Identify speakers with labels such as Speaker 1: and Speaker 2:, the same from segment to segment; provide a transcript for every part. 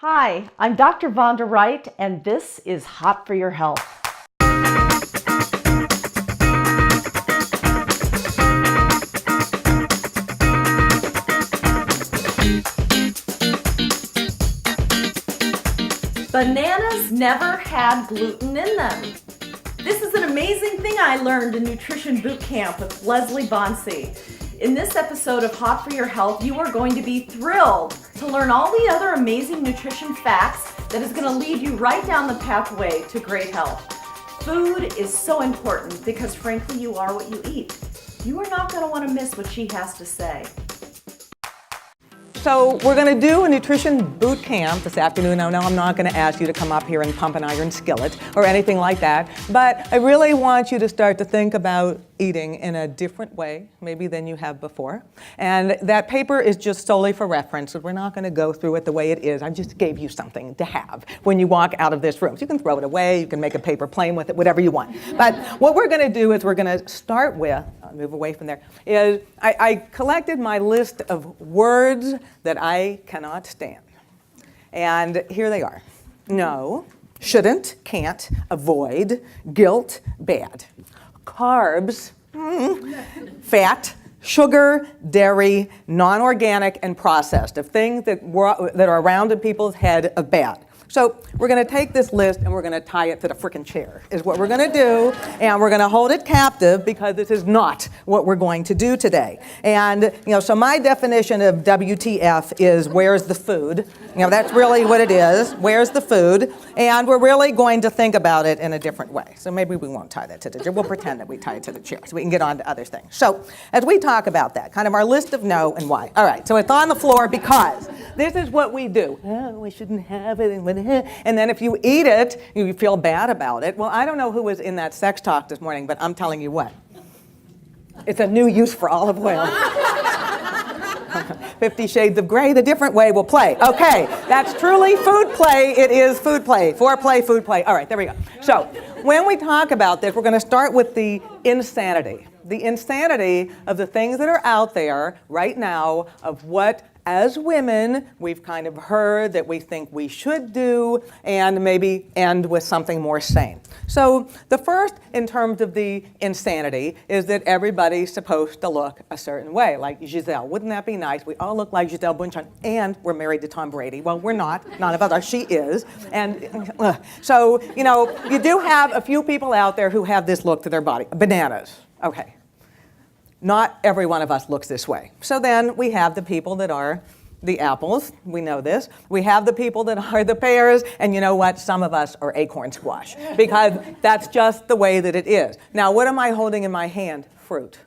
Speaker 1: Hi, I'm Dr. Vonda Wright, and this is Hot for Your Health. Bananas never had gluten in them. This is an amazing thing I learned in Nutrition Bootcamp with Leslie Bonci. In this episode of Hot for Your Health, you are going to be thrilled to learn all the other amazing nutrition facts that is going to lead you right down the pathway to great health. Food is so important because frankly, you are what you eat. You are not going to want to miss what she has to say.
Speaker 2: So we're going to do a nutrition boot camp this afternoon. Now, I'm not going to ask you to come up here and pump an iron skillet or anything like that, but I really want you to start to think about eating in a different way, maybe than you have before. And that paper is just solely for reference, so we're not going to go through it the way it is. I just gave you something to have when you walk out of this room. So you can throw it away, you can make a paper plane with it, whatever you want. But what we're going to do is we're going to start with, I'll move away from there, is I collected my list of words that I cannot stand. And here they are. No, shouldn't, can't, avoid, guilt, bad. Carbs, fat, sugar, dairy, non-organic, and processed, of things that are around in people's head of bad. So we're going to take this list and we're going to tie it to the frickin' chair, is what we're going to do, and we're going to hold it captive because this is not what we're going to do today. And, so my definition of WTF is where's the food? That's really what it is. Where's the food? And we're really going to think about it in a different way. So maybe we won't tie that to the chair. We'll pretend that we tie it to the chair so we can get on to other things. So as we talk about that, kind of our list of no and why. All right, so it's on the floor because this is what we do. Oh, we shouldn't have it. And then if you eat it, you feel bad about it. Well, I don't know who was in that sex talk this morning, but I'm telling you what. It's a new use for olive oil. 50 Shades of Grey, the different way will play. Okay, that's truly food play. It is food play. Foreplay, food play. All right, there we go. So when we talk about this, we're going to start with the insanity. The insanity of the things that are out there right now of what, as women, we've kind of heard that we think we should do, and maybe end with something more sane. So the first, in terms of the insanity, is that everybody's supposed to look a certain way, like Giselle. Wouldn't that be nice? We all look like Giselle Bündchen, and we're married to Tom Brady. Well, we're not. None of us are. She is. And so, you do have a few people out there who have this look to their body. Bananas. Okay. Not every one of us looks this way. So then we have the people that are the apples. We know this. We have the people that are the pears. And you know what? Some of us are acorn squash because that's just the way that it is. Now, what am I holding in my hand? Fruit.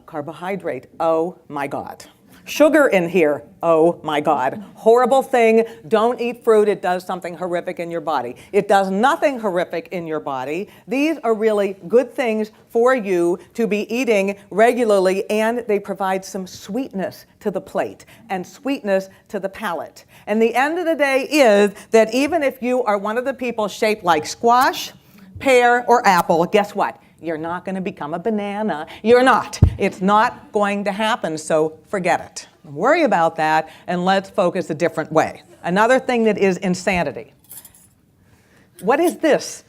Speaker 2: Carbohydrate. Oh, my God. Sugar in here. Oh my God. Horrible thing. Don't eat fruit. It does something horrific in your body. It does nothing horrific in your body. These are really good things for you to be eating regularly, and they provide some sweetness to the plate and sweetness to the palate. And the end of the day is that even if you are one of the people shaped like squash, pear, or apple, guess what? You're not going to become a banana. You're not. It's not going to happen, so forget it. Don't worry about that, and let's focus a different way. Another thing that is insanity. What is this?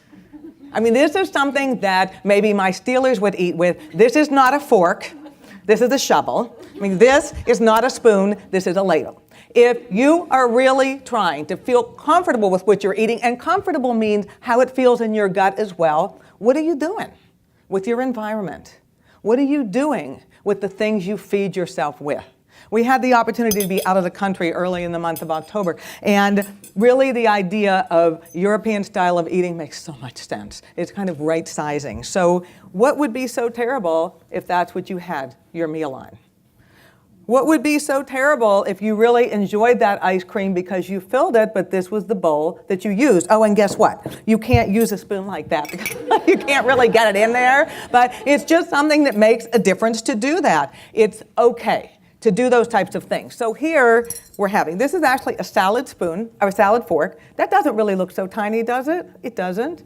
Speaker 2: I mean, this is something that maybe my Steelers would eat with. This is not a fork. This is a shovel. I mean, this is not a spoon. This is a ladle. If you are really trying to feel comfortable with what you're eating, and comfortable means how it feels in your gut as well, what are you doing with your environment? What are you doing with the things you feed yourself with? We had the opportunity to be out of the country early in the month of October, and really the idea of European style of eating makes so much sense. It's kind of right sizing. So what would be so terrible if that's what you had your meal on? What would be so terrible if you really enjoyed that ice cream because you filled it, but this was the bowl that you used? Oh, and guess what? You can't use a spoon like that because you can't really get it in there, but it's just something that makes a difference to do that. It's okay to do those types of things. So here we're having, this is actually a salad spoon, or a salad fork. That doesn't really look so tiny, does it? It doesn't.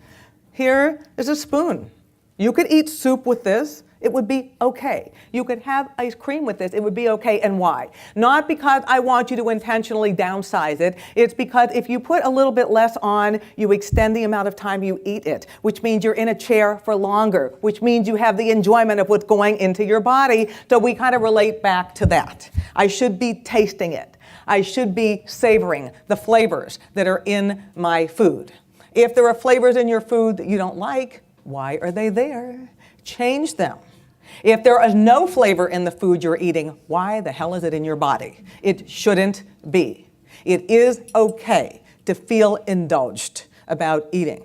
Speaker 2: Here is a spoon. You could eat soup with this. It would be okay. You could have ice cream with this. It would be okay. And why? Not because I want you to intentionally downsize it. It's because if you put a little bit less on, you extend the amount of time you eat it, which means you're in a chair for longer, which means you have the enjoyment of what's going into your body. So we kind of relate back to that. I should be tasting it. I should be savoring the flavors that are in my food. If there are flavors in your food that you don't like, why are they there? Change them. If there is no flavor in the food you're eating, why the hell is it in your body? It shouldn't be. It is okay to feel indulged about eating.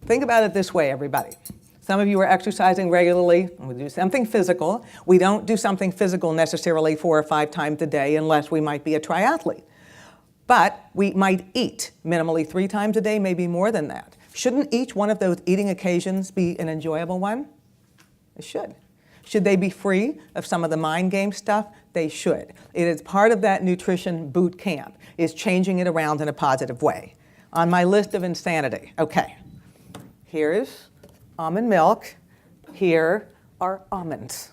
Speaker 2: Think about it this way, everybody. Some of you are exercising regularly. We do something physical. We don't do something physical necessarily 4 or 5 times a day unless we might be a triathlete. But we might eat minimally 3 times a day, maybe more than that. Shouldn't each one of those eating occasions be an enjoyable one? It should. Should they be free of some of the mind game stuff? They should. It is part of that nutrition boot camp, is changing it around in a positive way. On my list of insanity, okay, here's almond milk. Here are almonds.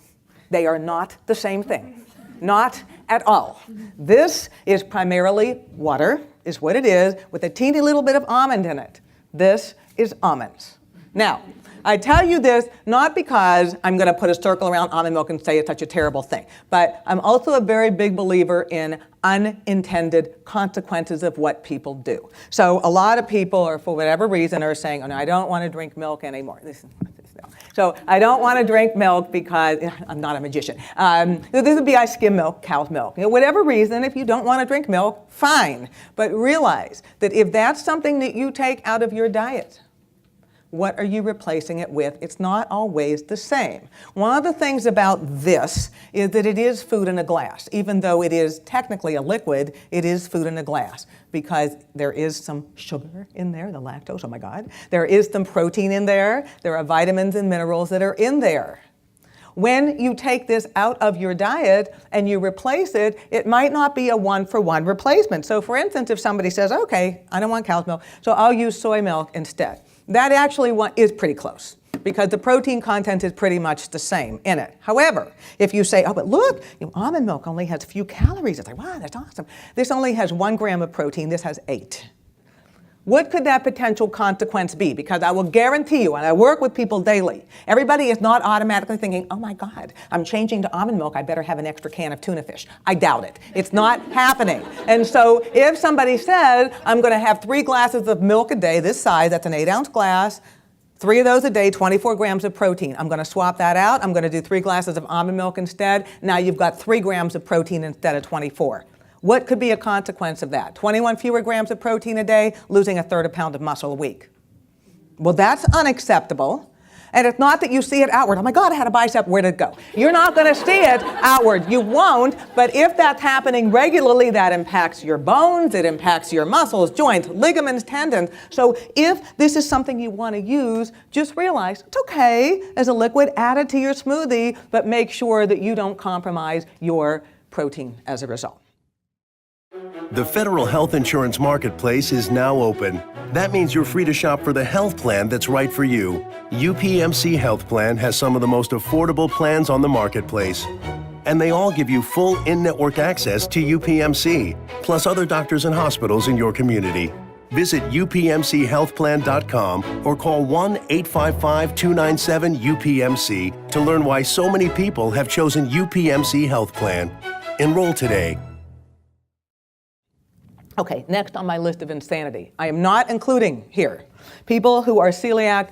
Speaker 2: They are not the same thing. Not at all. This is primarily water, is what it is, with a teeny little bit of almond in it. This is almonds. Now, I tell you this not because I'm going to put a circle around almond milk and say it's such a terrible thing, but I'm also a very big believer in unintended consequences of what people do. So a lot of people, or for whatever reason, are saying, oh, no, I don't want to drink milk anymore. So I don't want to drink milk because I'm not a magician. This would be I skim milk, cow's milk. Whatever reason, if you don't want to drink milk, fine. But realize that if that's something that you take out of your diet, what are you replacing it with? It's not always the same. One of the things about this is that it is food in a glass. Even though it is technically a liquid, it is food in a glass because there is some sugar in there, the lactose, oh my God. There is some protein in there. There are vitamins and minerals that are in there. When you take this out of your diet and you replace it, it might not be a one-for-one replacement. So for instance, if somebody says, okay, I don't want cow's milk, so I'll use soy milk instead. That actually is pretty close because the protein content is pretty much the same in it. However, if you say, oh, but look, almond milk only has a few calories. It's like, wow, that's awesome. This only has 1 gram of protein. This has 8. What could that potential consequence be? Because I will guarantee you, and I work with people daily, everybody is not automatically thinking, oh my God, I'm changing to almond milk, I better have an extra can of tuna fish. I doubt it. It's not happening. And so if somebody says, I'm going to have 3 glasses of milk a day, this size, that's an 8-ounce glass, 3 of those a day, 24 grams of protein. I'm going to swap that out. I'm going to do 3 glasses of almond milk instead. Now you've got 3 grams of protein instead of 24. What could be a consequence of that? 21 fewer grams of protein a day, losing 1/3 a pound of muscle a week. Well, that's unacceptable. And it's not that you see it outward. Oh my God, I had a bicep, where'd it go? You're not going to see it outward. You won't, but if that's happening regularly, that impacts your bones, it impacts your muscles, joints, ligaments, tendons. So if this is something you want to use, just realize it's okay as a liquid, add it to your smoothie, but make sure that you don't compromise your protein as a result.
Speaker 3: The Federal Health Insurance Marketplace is now open. That means you're free to shop for the health plan that's right for you. UPMC Health Plan has some of the most affordable plans on the marketplace. And they all give you full in-network access to UPMC, plus other doctors and hospitals in your community. Visit upmchealthplan.com or call 1-855-297-UPMC to learn why so many people have chosen UPMC Health Plan. Enroll today.
Speaker 2: Okay, next on my list of insanity. I am not including here people who are celiac,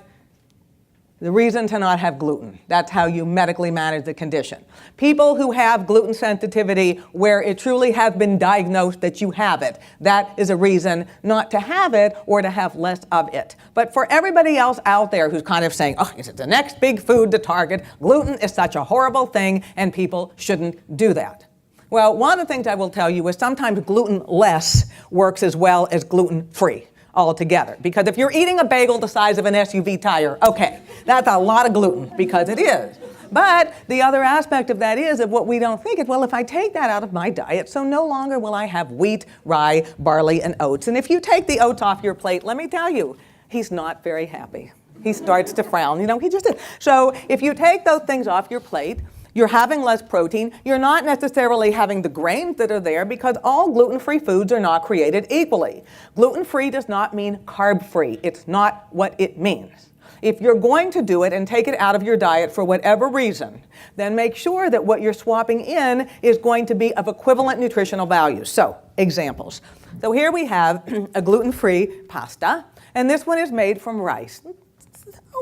Speaker 2: the reason to not have gluten. That's how you medically manage the condition. People who have gluten sensitivity where it truly has been diagnosed that you have it. That is a reason not to have it or to have less of it. But for everybody else out there who's kind of saying, oh, it's the next big food to target, gluten is such a horrible thing and people shouldn't do that. Well, one of the things I will tell you is sometimes gluten-less works as well as gluten-free altogether. Because if you're eating a bagel the size of an SUV tire, okay, that's a lot of gluten because it is. But the other aspect of that is of what we don't think is, well, if I take that out of my diet, so no longer will I have wheat, rye, barley, and oats. And if you take the oats off your plate, let me tell you, he's not very happy. He starts to frown. He just did. So if you take those things off your plate, you're having less protein. You're not necessarily having the grains that are there because all gluten-free foods are not created equally. Gluten-free does not mean carb-free. It's not what it means. If you're going to do it and take it out of your diet for whatever reason, then make sure that what you're swapping in is going to be of equivalent nutritional value. So, examples. So here we have a gluten-free pasta, and this one is made from rice.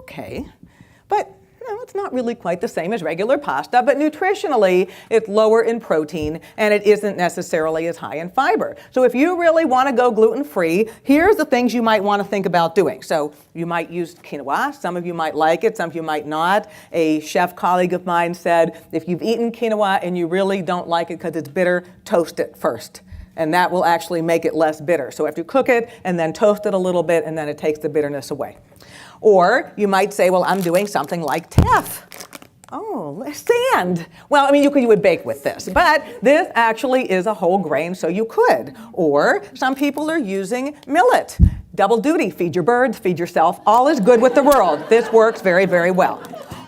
Speaker 2: Okay, but no, it's not really quite the same as regular pasta, but nutritionally, it's lower in protein, and it isn't necessarily as high in fiber. So if you really want to go gluten-free, here's the things you might want to think about doing. So you might use quinoa. Some of you might like it, some of you might not. A chef colleague of mine said, if you've eaten quinoa and you really don't like it because it's bitter, toast it first. And that will actually make it less bitter. So after you cook it and then toast it a little bit, and then it takes the bitterness away. Or you might say, well, I'm doing something like teff. Oh, sand. Well, I mean, you would bake with this, but this actually is a whole grain, so you could. Or some people are using millet. Double duty, feed your birds, feed yourself. All is good with the world. This works very, very well.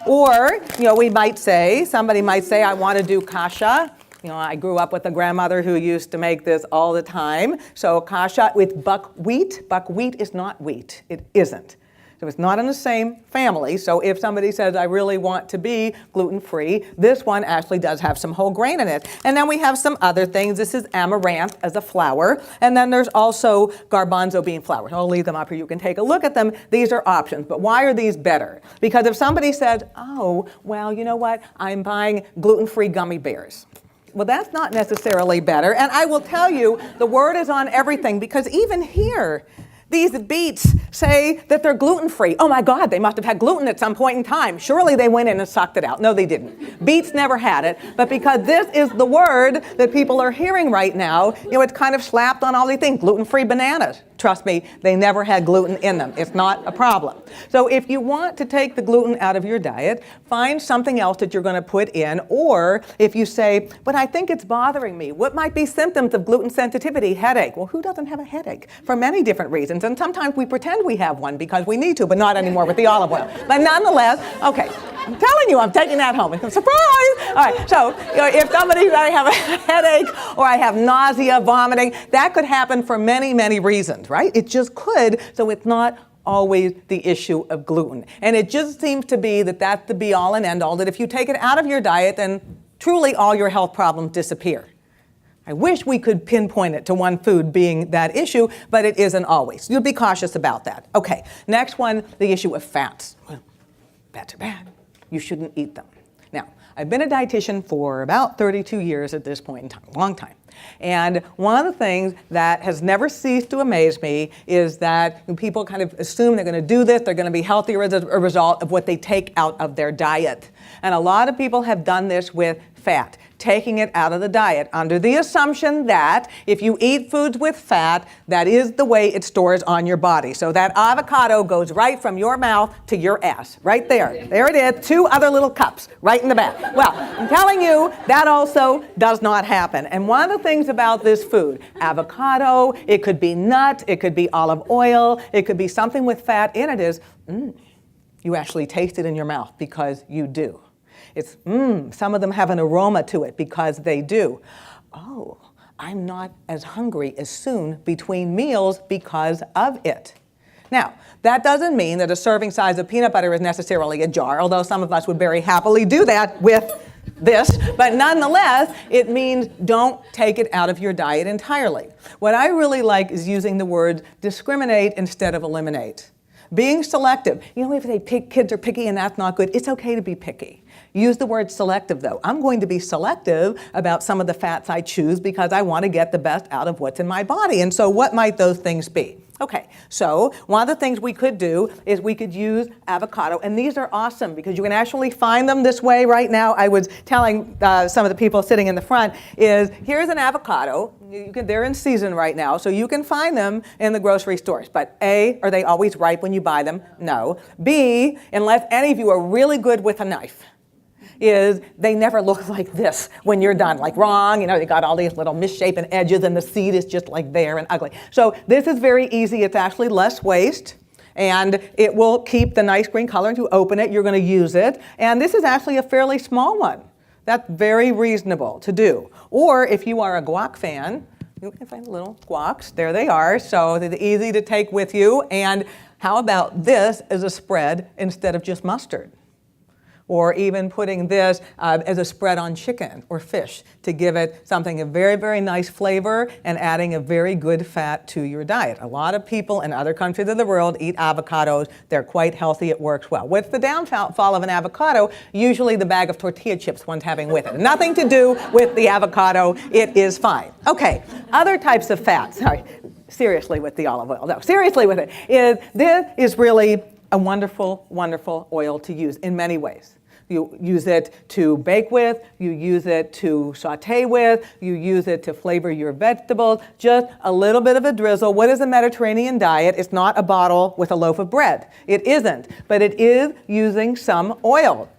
Speaker 2: Or, somebody might say, I want to do kasha. I grew up with a grandmother who used to make this all the time. So kasha with buckwheat. Buckwheat is not wheat. It isn't. So it's not in the same family. So if somebody says, I really want to be gluten-free, this one actually does have some whole grain in it. And then we have some other things. This is amaranth as a flour. And then there's also garbanzo bean flour. I'll leave them up here. You can take a look at them. These are options. But why are these better? Because if somebody says, oh, well, you know what? I'm buying gluten-free gummy bears. Well, that's not necessarily better. And I will tell you, the word is on everything, because even here, these beets say that they're gluten-free. Oh my God, they must have had gluten at some point in time. Surely they went in and sucked it out. No, they didn't. Beets never had it, but because this is the word that people are hearing right now, it's kind of slapped on all these things. Gluten-free bananas. Trust me, they never had gluten in them. It's not a problem. So if you want to take the gluten out of your diet, find something else that you're going to put in. Or if you say, but I think it's bothering me, what might be symptoms of gluten sensitivity? Headache. Well, who doesn't have a headache? For many different reasons. And sometimes we pretend we have one because we need to, but not anymore with the olive oil. But nonetheless, okay, I'm telling you, I'm taking that home. Surprise! All right, so if somebody, I have a headache or I have nausea, vomiting, that could happen for many, many reasons, right? It just could, so it's not always the issue of gluten. And it just seems to be that that's the be-all and end-all, that if you take it out of your diet, then truly all your health problems disappear. I wish we could pinpoint it to one food being that issue, but it isn't always. You'll be cautious about that. Okay, next one, the issue of fats. Well, fats are bad. You shouldn't eat them. Now, I've been a dietitian for about 32 years at this point in time, a long time. And one of the things that has never ceased to amaze me is that people kind of assume they're going to do this, they're going to be healthier as a result of what they take out of their diet. And a lot of people have done this with fat, taking it out of the diet under the assumption that if you eat foods with fat, that is the way it stores on your body. So that avocado goes right from your mouth to your ass, right there. There it is, 2 other little cups right in the back. Well, I'm telling you, that also does not happen. And one of the things about this food, avocado, it could be nut, it could be olive oil, it could be something with fat in it, is you actually taste it in your mouth because you do. It's, some of them have an aroma to it because they do. Oh, I'm not as hungry as soon between meals because of it. Now, that doesn't mean that a serving size of peanut butter is necessarily a jar, although some of us would very happily do that with this, but nonetheless, it means don't take it out of your diet entirely. What I really like is using the word discriminate instead of eliminate. Being selective. If they kids are picky and that's not good, it's okay to be picky. Use the word selective, though. I'm going to be selective about some of the fats I choose because I want to get the best out of what's in my body. And so what might those things be? Okay, so one of the things we could do is we could use avocado. And these are awesome because you can actually find them this way right now. I was telling some of the people sitting in the front is here's an avocado. They're in season right now, so you can find them in the grocery stores. But A, are they always ripe when you buy them? No. B, unless any of you are really good with a knife, is they never look like this when you're done, like wrong, they got all these little misshapen edges and the seed is just like there and ugly. So this is very easy. It's actually less waste And it will keep the nice green color. If you open it, you're going to use it. And this is actually a fairly small one. That's very reasonable to do. Or if you are a guac fan, you can find little guacs. There they are. So they're easy to take with you. And how about this as a spread instead of just mustard? Or even putting this as a spread on chicken or fish to give it something a very, very nice flavor and adding a very good fat to your diet. A lot of people in other countries of the world eat avocados. They're quite healthy. It works well. What's the downfall of an avocado? Usually the bag of tortilla chips one's having with it. Nothing to do with the avocado. It is fine. Okay, other types of fats. Sorry, seriously with the olive oil. No, seriously with it. This is really a wonderful, wonderful oil to use in many ways. You use it to bake with, you use it to saute with, you use it to flavor your vegetables, just a little bit of a drizzle. What is a Mediterranean diet? It's not a bottle with a loaf of bread. It isn't, but it is using some oil.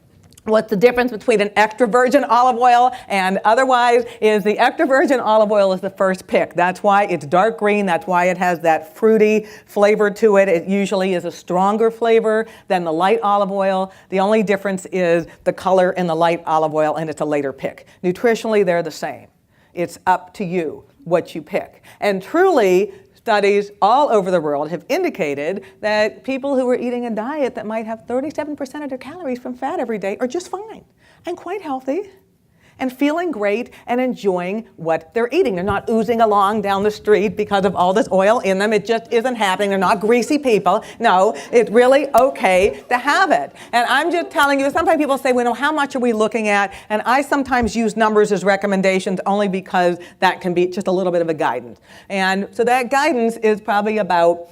Speaker 2: What's the difference between an extra virgin olive oil and otherwise is the extra virgin olive oil is the first pick. That's why it's dark green. That's why it has that fruity flavor to it. It usually is a stronger flavor than the light olive oil. The only difference is the color in the light olive oil, and it's a later pick. Nutritionally, they're the same. It's up to you what you pick. And truly, studies all over the world have indicated that people who are eating a diet that might have 37% of their calories from fat every day are just fine and quite healthy and feeling great and enjoying what they're eating. They're not oozing along down the street because of all this oil in them. It just isn't happening. They're not greasy people. No, it's really okay to have it. And I'm just telling you, sometimes people say, well, how much are we looking at? And I sometimes use numbers as recommendations only because that can be just a little bit of a guidance. And so that guidance is probably about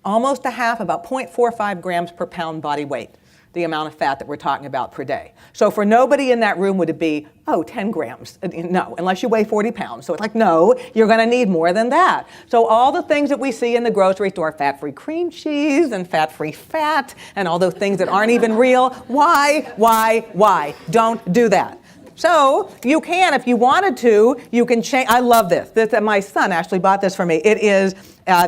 Speaker 2: almost a half, about 0.45 grams per pound body weight, the amount of fat that we're talking about per day. So for nobody in that room would it be, 10 grams. No, unless you weigh 40 pounds. So it's like, no, you're going to need more than that. So all the things that we see in the grocery store, fat-free cream cheese and fat-free fat and all those things that aren't even real, why? Don't do that. So you can, if you wanted to, you can change. I love this. My son actually bought this for me. It is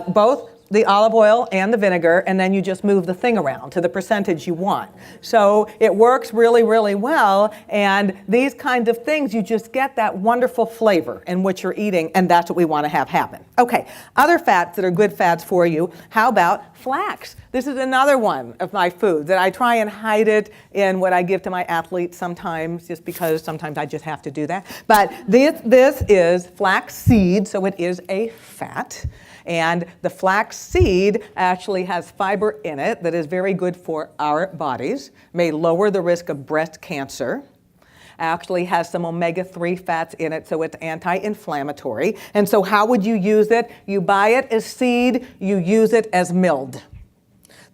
Speaker 2: both the olive oil and the vinegar, and then you just move the thing around to the percentage you want. So it works really, really well, and these kinds of things, you just get that wonderful flavor in what you're eating, and that's what we want to have happen. Okay, other fats that are good fats for you, how about flax? This is another one of my foods that I try and hide it in what I give to my athletes sometimes, just because sometimes I just have to do that. But this is flax seed, so it is a fat. And the flax seed actually has fiber in it that is very good for our bodies, may lower the risk of breast cancer, actually has some omega-3 fats in it, so it's anti-inflammatory. And so how would you use it? You buy it as seed, you use it as milled.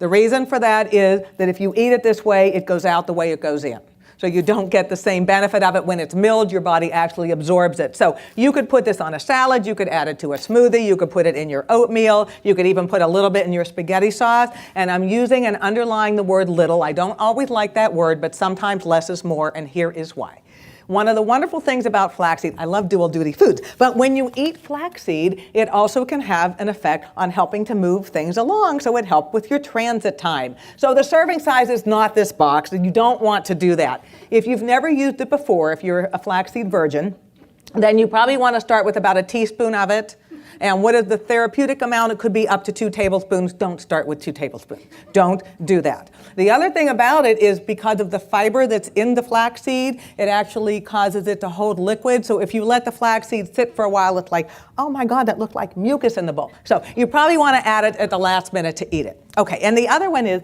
Speaker 2: The reason for that is that if you eat it this way, it goes out the way it goes in. So you don't get the same benefit of it. When it's milled, your body actually absorbs it. So you could put this on a salad, you could add it to a smoothie, you could put it in your oatmeal, you could even put a little bit in your spaghetti sauce. And I'm using and underlying the word little. I don't always like that word, but sometimes less is more, and here is why. One of the wonderful things about flaxseed, I love dual duty foods, but when you eat flaxseed, it also can have an effect on helping to move things along, so it helps with your transit time. So the serving size is not this box, and you don't want to do that. If you've never used it before, if you're a flaxseed virgin, then you probably want to start with about a teaspoon of it. And what is the therapeutic amount? It could be up to 2 tablespoons. Don't start with 2 tablespoons. Don't do that. The other thing about it is because of the fiber that's in the flaxseed, it actually causes it to hold liquid. So if you let the flaxseed sit for a while, it's like, oh my God, that looked like mucus in the bowl. So you probably want to add it at the last minute to eat it. Okay, and the other one is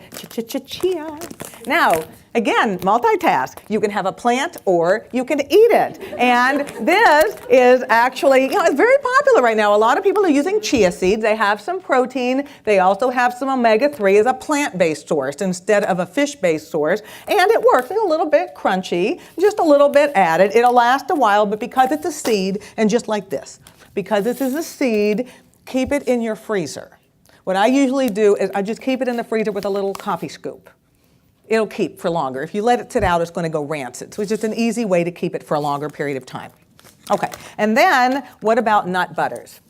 Speaker 2: chia. Now, again, multitask. You can have a plant or you can eat it. And this is actually, it's very popular right now. A lot of people are using chia seeds. They have some protein. They also have some omega-3 as a plant-based source instead of a fish-based source. And it works. It's a little bit crunchy, just a little bit added. It'll last a while, but because it's a seed, and just like this, because this is a seed, keep it in your freezer. What I usually do is I just keep it in the freezer with a little coffee scoop. It'll keep for longer. If you let it sit out, it's going to go rancid. So it's just an easy way to keep it for a longer period of time. Okay, and then what about nut butters?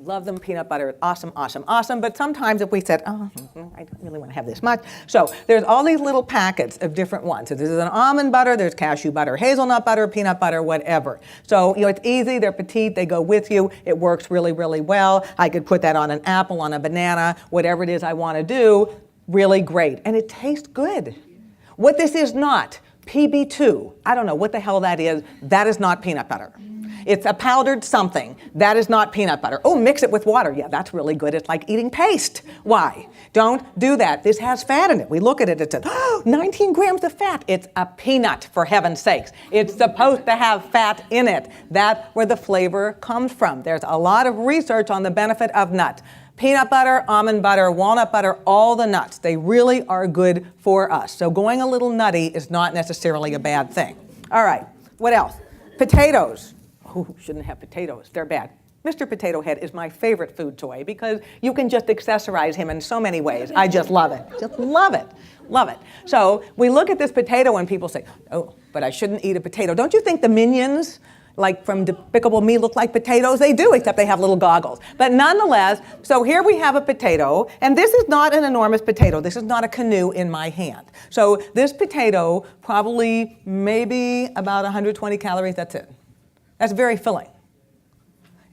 Speaker 2: Love them, peanut butter, awesome, awesome, awesome. But sometimes if we said, oh, I don't really want to have this much. So there's all these little packets of different ones. So this is an almond butter, there's cashew butter, hazelnut butter, peanut butter, whatever. So, it's easy, they're petite, they go with you. It works really, really well. I could put that on an apple, on a banana, whatever it is I want to do, really great. And it tastes good. What this is not, PB2, I don't know what the hell that is. That is not peanut butter. It's a powdered something. That is not peanut butter. Oh, mix it with water. Yeah, that's really good. It's like eating paste. Why? Don't do that. This has fat in it. We look at it, it says, 19 grams of fat. It's a peanut, for heaven's sakes. It's supposed to have fat in it. That's where the flavor comes from. There's a lot of research on the benefit of nuts. Peanut butter, almond butter, walnut butter, all the nuts. They really are good for us. So going a little nutty is not necessarily a bad thing. All right, what else? Potatoes. Who shouldn't have potatoes? They're bad. Mr. Potato Head is my favorite food toy because you can just accessorize him in so many ways. I just love it. Just love it. Love it. So we look at this potato and people say, oh, but I shouldn't eat a potato. Don't you think the minions, like from Despicable Me, look like potatoes? They do, except they have little goggles. But nonetheless, so here we have a potato, and this is not an enormous potato. This is not a canoe in my hand. So this potato, probably maybe about 120 calories, that's it. That's very filling.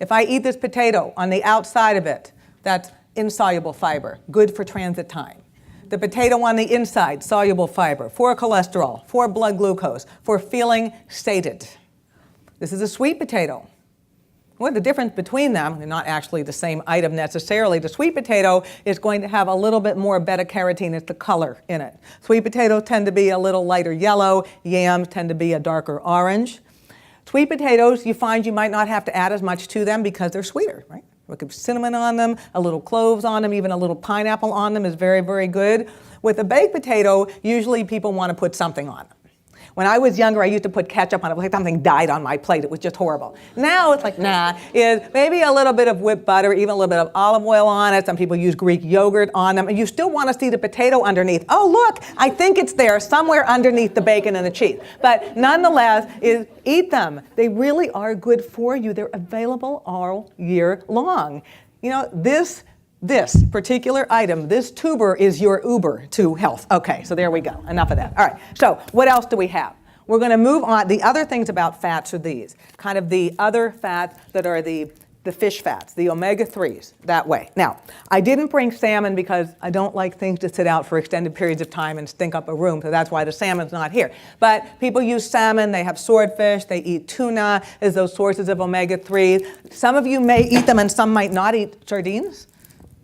Speaker 2: If I eat this potato, on the outside of it, that's insoluble fiber, good for transit time. The potato on the inside, soluble fiber, for cholesterol, for blood glucose, for feeling sated. This is a sweet potato. Well, the difference between them, they're not actually the same item necessarily. The sweet potato is going to have a little bit more beta-carotene. It's the color in it. Sweet potatoes tend to be a little lighter yellow. Yams tend to be a darker orange. Sweet potatoes, you find you might not have to add as much to them because they're sweeter, right? We could cinnamon on them, a little cloves on them, even a little pineapple on them is very, very good. With a baked potato, usually people want to put something on them. When I was younger, I used to put ketchup on it. It was like something died on my plate. It was just horrible. Now it's like, nah, is maybe a little bit of whipped butter, even a little bit of olive oil on it. Some people use Greek yogurt on them. And you still want to see the potato underneath. Oh, look, I think it's there somewhere underneath the bacon and the cheese. But nonetheless, eat them. They really are good for you. They're available all year long. This particular item, this tuber is your Uber to health. Okay, so there we go. Enough of that. All right, so what else do we have? We're going to move on. The other things about fats are these, kind of the other fats that are the fish fats, the omega-3s, that way. Now, I didn't bring salmon because I don't like things to sit out for extended periods of time and stink up a room, so that's why the salmon's not here. But people use salmon, they have swordfish, they eat tuna as those sources of omega-3s. Some of you may eat them and some might not eat sardines.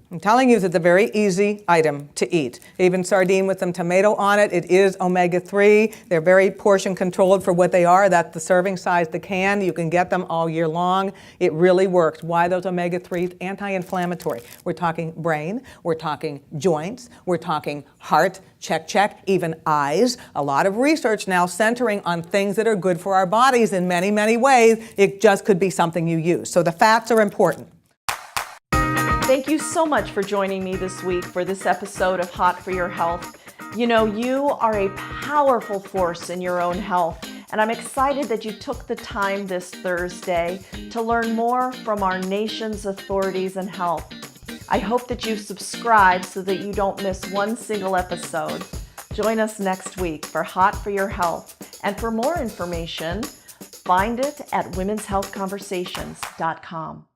Speaker 2: I'm telling you, it's a very easy item to eat. Even sardine with some tomato on it, it is omega-3. They're very portion controlled for what they are. That's the serving size, the can. You can get them all year long. It really works. Why those omega-3s? Anti-inflammatory. We're talking brain, we're talking joints, we're talking heart, check, even eyes. A lot of research now centering on things that are good for our bodies in many, many ways. It just could be something you use. So the fats are important.
Speaker 1: Thank you so much for joining me this week for this episode of Hot for Your Health. You are a powerful force in your own health, and I'm excited that you took the time this Thursday to learn more from our nation's authorities in health. I hope that you subscribe so that you don't miss one single episode. Join us next week for Hot for Your Health, and for more information, find it at womenshealthconversations.com.